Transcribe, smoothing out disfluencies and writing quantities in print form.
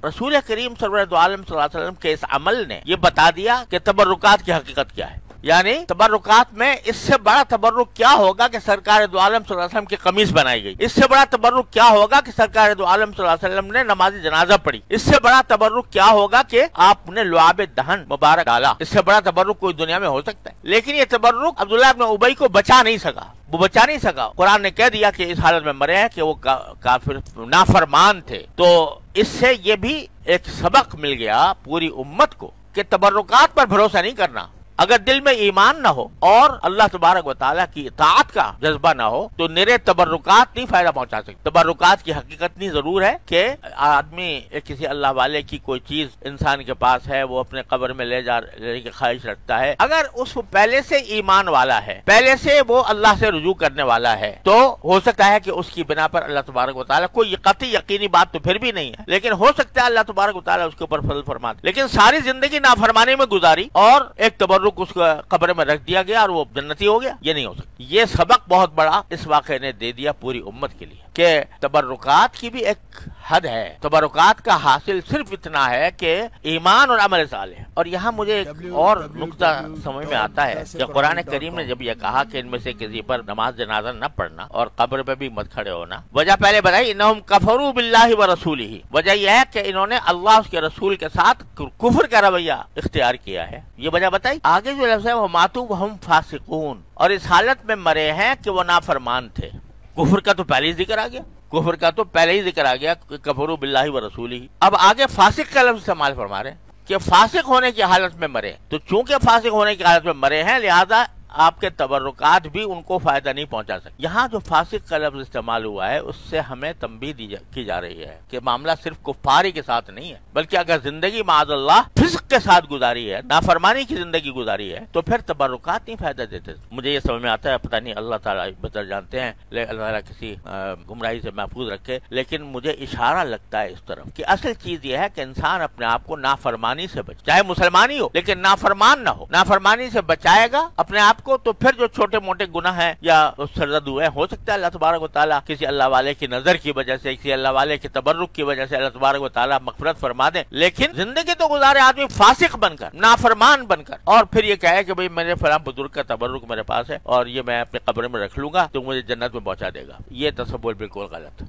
रसूल करीम सल्लल्लाहु अलैहि वसल्लम के इस अमल ने ये बता दिया कि तबर्रुकात की हकीकत क्या है। यानी तबर्रुकात में इससे बड़ा तबर्रुक क्या होगा कि सरकार दो आलम सल्लल्लाहु अलैहि वसल्लम की कमीज बनाई गई। इससे बड़ा तबर्रुक क्या होगा कि सरकार दो आलम सल्लल्लाहु अलैहि वसल्लम ने नमाज जनाजा पढ़ी। इससे बड़ा तबर्रुक क्या होगा कि आपने लुआब दहन मुबारक डाला। इससे बड़ा तबर्रुक कोई दुनिया में हो सकता है। लेकिन ये तबर्रुक अब्दुल्लाह इब्न उबई को बचा नहीं सका, वो बचा नहीं सका। कुरान ने कह दिया कि इस हालत में मरे हैं कि वो काफिर नाफरमान थे। तो इससे ये भी एक सबक मिल गया पूरी उम्मत को कि तबर्रुकात पर भरोसा नहीं करना। अगर दिल में ईमान ना हो और अल्लाह तबारक व तआला की इताअत का जज्बा ना हो तो निरे तबर्रुकात नहीं फायदा पहुंचा सकते। तबर्रुकात की हकीकत नहीं जरूर है कि आदमी किसी अल्लाह वाले की कोई चीज इंसान के पास है, वो अपने कब्र में ले जाने की ख्वाहिश रखता है। अगर उस पहले से ईमान वाला है, पहले से वो अल्लाह से रुजू करने वाला है, तो हो सकता है कि उसकी बिना पर अल्लाह तबारक व तआला, कोई कतई यकीनी बात तो फिर भी नहीं है, लेकिन हो सकता है अल्लाह तबारक व तआला उसके ऊपर फजल फरमा दे। लेकिन सारी जिंदगी नाफरमानी में गुजारी और एक तबर्रुक उसको कब्र में रख दिया गया और वो जन्नती हो गया, ये नहीं हो सकता। ये सबक बहुत बड़ा इस वाक़े ने दे दिया पूरी उम्मत के लिए कि तबर्रुकात की भी एक हद है। तबर्रुकात का हासिल सिर्फ इतना है कि ईमान और अमल सालेह। और यहाँ मुझे एक और नुक्ता समझ में आता है कि कुरान करीम ने जब यह कहा कि इनमें से किसी पर नमाज जनाजा न पढ़ना और कब्र पे भी मत खड़े होना, वजह पहले बताई, इन्नहुम कफरू बिल्लाहि व रसूलिही। वजह यह है कि इन्होंने अल्लाह उसके रसूल के साथ कुफ्र का रवैया इख्तियार किया है, ये वजह बताई। आगे जो लफ्ज़ है वो मातू वहुम फासिकून, और इस हालत में मरे हैं कि वो नाफरमान थे। कुफ्र का तो पहले ही जिक्र आ गया, कुफ्र का तो पहले ही जिक्र आ गया, कफरू बिल्लाहि व रसूलिही। अब आगे फासिक का लफ्ज़ इस्तेमाल फरमा रहे हैं कि फासिक होने की हालत में मरे। तो चूंकि फासिक होने की हालत में मरे हैं, लिहाजा आपके तबर्रुकात भी उनको फायदा नहीं पहुंचा सकते। यहाँ जो फासिक का लफ्ज़ इस्तेमाल हुआ है उससे हमें तंबीह की जा रही है कि मामला सिर्फ कुफ्फारी के साथ नहीं है, बल्कि अगर जिंदगी माअज़ल्लाह फिस्क के साथ गुजारी है, नाफरमानी की जिंदगी गुजारी है, तो फिर तबर्रुकात नहीं फायदा देते। मुझे ये समझ में आता है, पता नहीं अल्लाह ताला बेहतर जानते हैं, अल्लाह ताला किसी गुमराही से महफूज रखे, लेकिन मुझे इशारा लगता है इस तरफ कि असल चीज ये है कि इंसान अपने आप को नाफरमानी से बचे, चाहे मुसलमान ही हो लेकिन नाफरमान ना हो। नाफरमानी से बचाएगा अपने आप को, तो फिर जो छोटे मोटे गुनाह हैं या सरजद हुए, हो सकता है अल्लाह तबारक व तआला किसी अल्लाह वाले की नजर की वजह से, किसी अल्लाह वाले के तबर्रुक की वजह से अल्लाह तबारक व तआला मग़फ़िरत फरमा दे। लेकिन जिंदगी तो गुजारे आदमी फासिक बनकर, नाफरमान बनकर, और फिर ये कहे कि भाई मेरे फलां बुजुर्ग का तबर्रुक मेरे पास है और ये मैं अपने कब्र में रख लूंगा तो मुझे जन्नत में पहुंचा देगा। ये तसव्वुर बिल्कुल गलत।